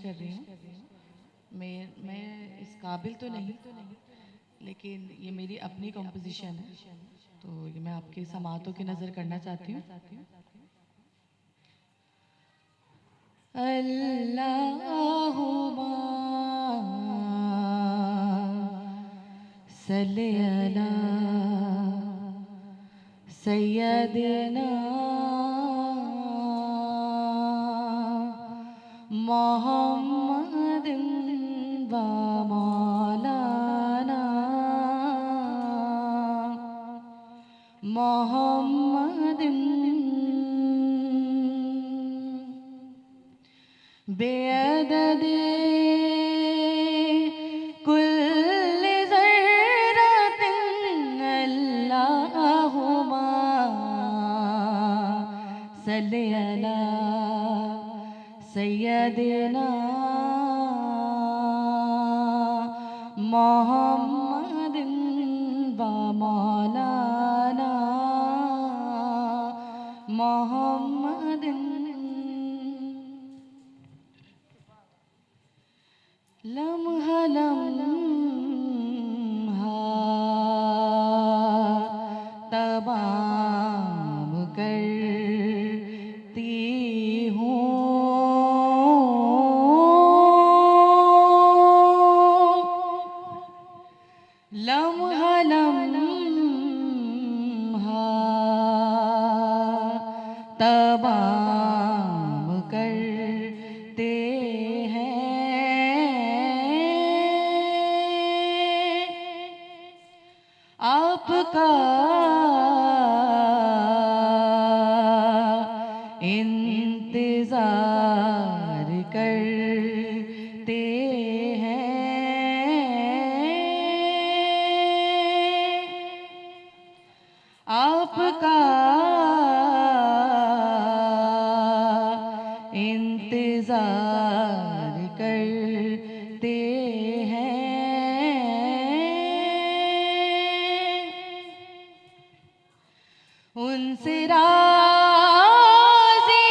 कर रही हूँ। मैं इस काबिल तो नहीं, लेकिन ये मेरी अपनी कॉम्पोजिशन है, तो ये मैं आपके समातों की नज़र करना चाहती हूँ। अल्लाहुम्मा सल्ली अला सय्यदिना मुहम्मदिन व मौलाना मुहम्मदिन बेअददे कुल्ल ज़र्रतिन अल्लाहुम्मा सल्ली अला सय्यदिना मुहम्मदिन व मौलाना मुहम्मदिन। लम्हा लम्हा तमाम करती हूँ, लम्हा लम्हा तमाम करते आपका इंतजार करते हैं, आपका इंतजार करते उनसे राज़ी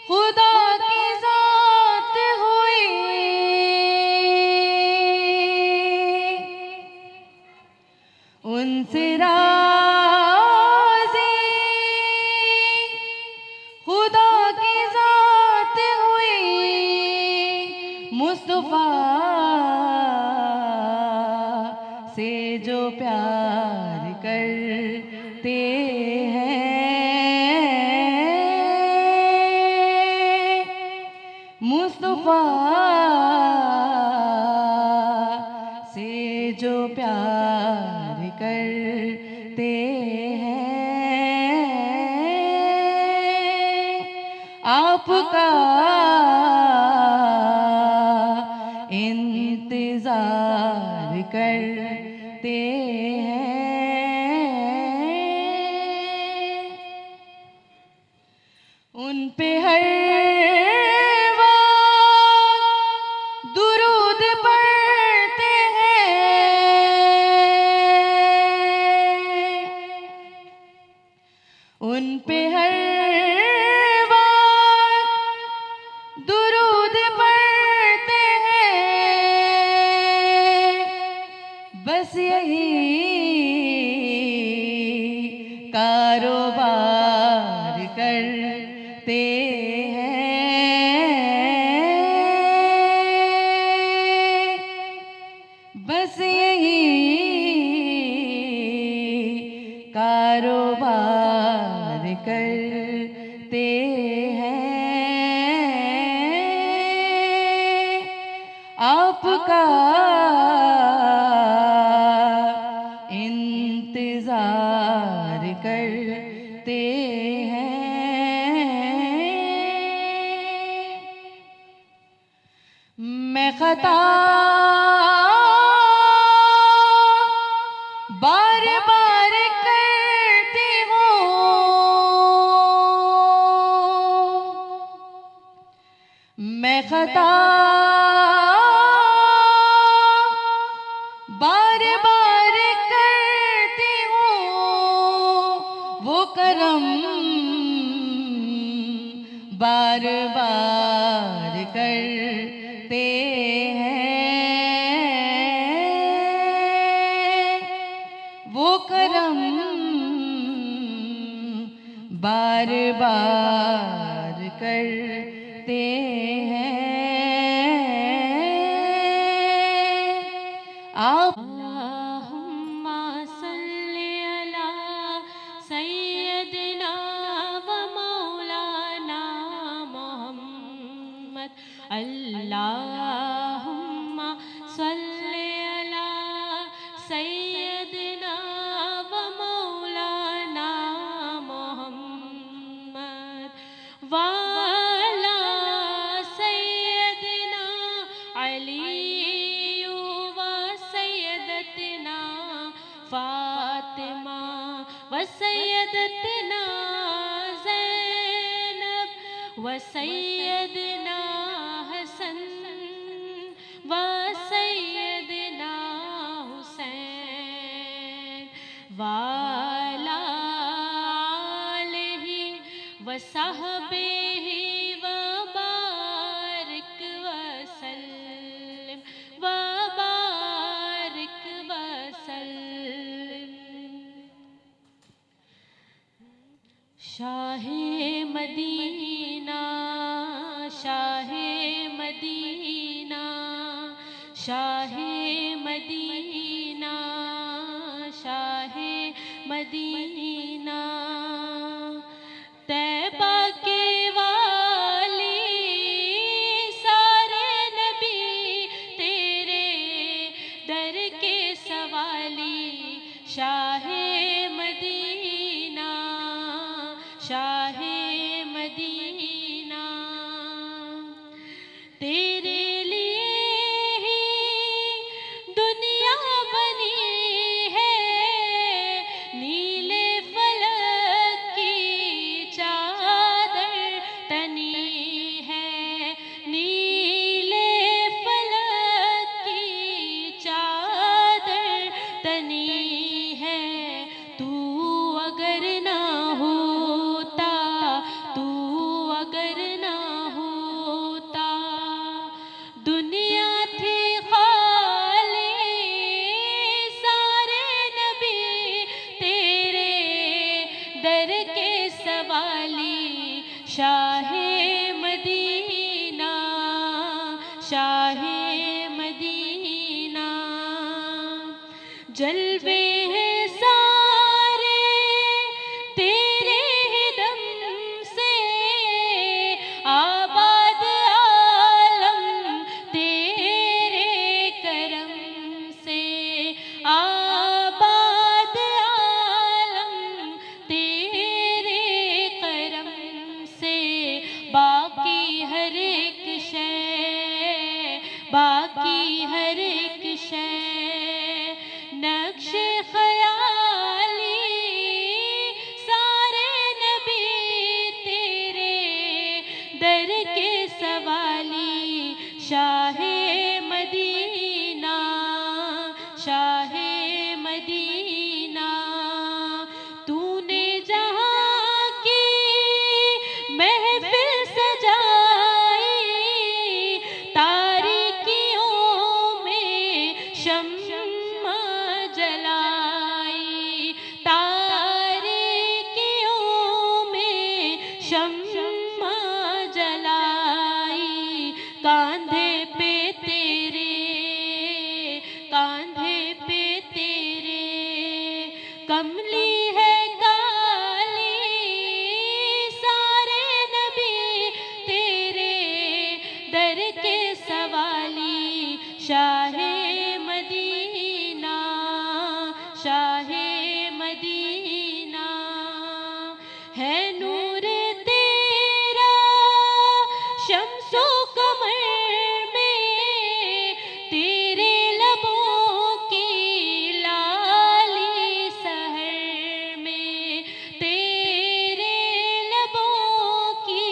खुदा की ज़ात हुई, उनसे राज़ी खुदा की ज़ात हुई, मुस्तफ़ा से जो प्यार करते हैं, मुस्तफ़ा से जो प्यार करते हैं, आपका इंतजार करते हैं। उन पे हर वक्त दुरूद पढ़ते हैं, उन पे हर वक्त दुरूद पढ़ते हैं, बस यही कारोबार करते हैं, बस यही कारोबार करते हैं, आपका इंतजार करते हैं। मैं खता बार बार करती हूँ, मैं खता बार बार करती हूँ, वो करम बार बार करते हैं आप। अल्लाहुम्मा सल्ली अला सय्यदना व मौलाना मुहम्मद। अल्लाहुम्मा सल्ली अला सय्यदना व मौलाना मुहम्मद वाला सय्यदना अली व सय्यदतना फातिमा व सय्यदतना ज़ैनब व सय्यदना हसन व सय्यदना हुसैन वाला आलिहि व सहबिहि व बारिक वसल्लिम व बारिक वसल्लिम। Shah Medina Shah Medina Shah Medina Shah Medina तैबा के वाली सारे नबी तेरे दर के सवाली। शाहे मदीना शाहे मदीना तेरे लिए ही दुनिया बनी है। नीले फलक की चादर तनी है। नीले फलक की चादर तनी है। तू अगर ना होता तू अगर ना होता दुनिया थी खाली सारे नबी तेरे दर के सवाली। शाहे मदीना शाहे मदीना जलवे हैं सारे तेरे ही दम से। आबाद आलम तेरे करम से। आबाद आलम तेरे करम से। बाकी हर एक शय बाकी हर एक शय नक्श ख़याली सारे नबी तेरे दर के सवाली। शाहे मदीना शाहे मदीना तूने जहाँ की महफिल सजाई। तारीकियों में शम्मा जलाई। तारीकियों में शम्मा जलाई। कांधे पे तेरे कांधे पे तेरे कमली है काली सारे नबी तेरे दर के सवाली। शाहे मदीना शाहे मदीना है नूर तेरा शम्सो कमर में। तेरे लबों की लाली सहर में। तेरे लबों की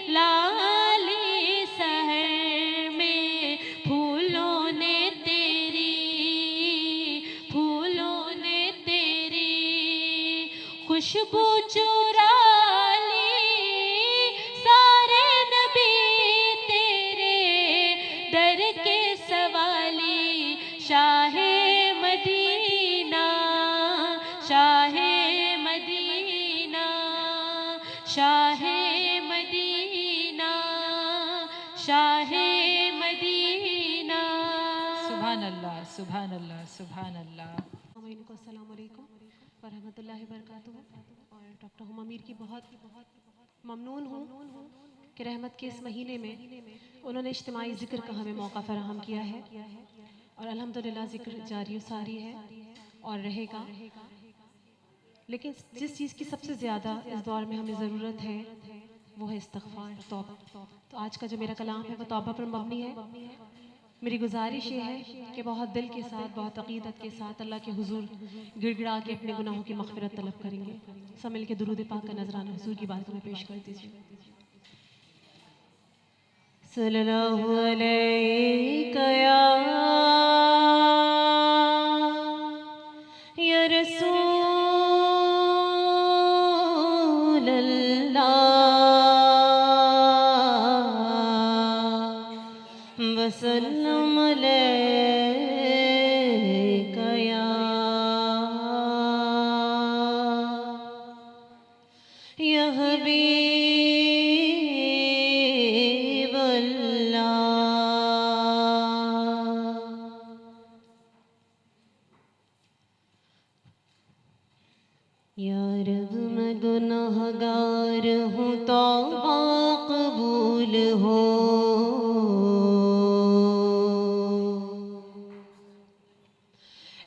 लाली सहर में। फूलों ने तेरी खुशबू चुरा ली सारे नबी तेरे दर के सवाली। Shah Medina Shah Medina Shah Medina Shah Medina. सुभान अल्लाह, सुभान अल्लाह, सुभान अल्लाह। अस्सलाम वालेकुम व रहमतुल्लाहि व बरकातुहू। और डॉक्टर हुमा मीर की बहुत ममनून हूँ कि रहमत के इस महीने में उन्होंने इज्तिमाई ज़िक्र का हमें मौका फराहम किया है और अल्हम्दुलिल्लाह ज़िक्र जारी सारी है और रहेगा। लेकिन जिस चीज़ की सबसे ज़्यादा इस दौर में हमें ज़रूरत है वो है इस्तिग़फ़ार, तौबा। तो आज का जो मेरा कलाम है वो तौबा पर मबनी है। मेरी गुजारिश ये है कि बहुत दिल के साथ, बहुत अक़ीदत के साथ अल्लाह के हुजूर गिड़गिड़ा के अपने गुनाहों की मग़फ़िरत तलब करेंगे। सब मिल के दुरूद पाक का नजराना हुजूर की बात में पेश कर दीजिए। सल्लल्लाहु अलैका या रसूल अल्लाह वसल्लम अलैका या हबीब या रब मैं गुनाहगार हूँ, तौबा कबूल हो।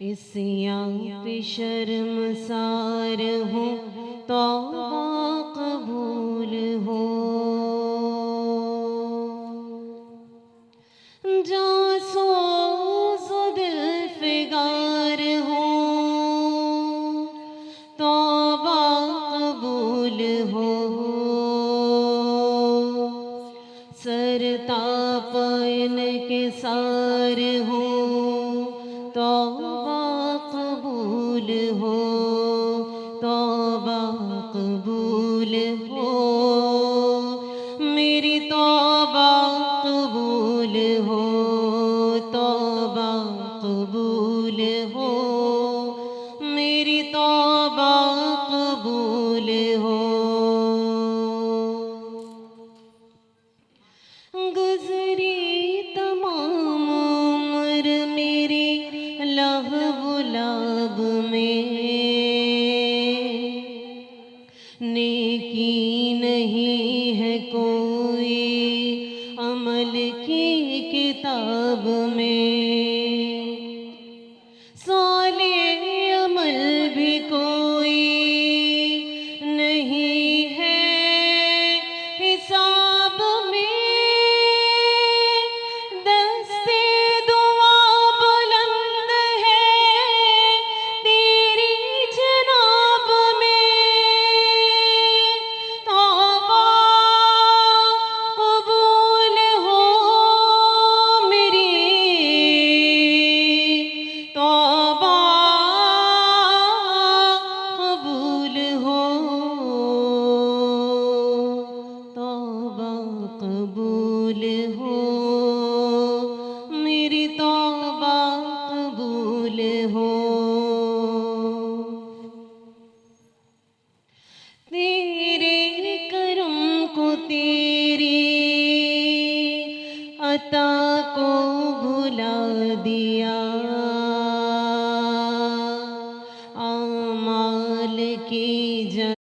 इस यहाँ पे शर्मसार हूँ, तौबा कबूल हो। जासूस दिल फिगार हूँ, तौबा कबूल हो। सरताप इनके सार हूँ, तौबा कबूल हो। तौबा कबूल हो, मेरी तौबा कबूल हो। तौबा कबूल हो, मेरी तौबा कबूल हो। गुज़री तमाम उम्र मेरी लहव लाब में, नेकी नहीं है कोई अमल की किताब में। साले अमल भी कोई नहीं है हिसाब में। दस्ते दुआ बुलंद है तेरी जनाब में। तौबा कबूल हो मेरी, तौबा कबूल हो। तौबा कबूल हो, मेरी तौबा कबूल हो। तेरे करम को, तेरी अता को भुला दिया। आमाल की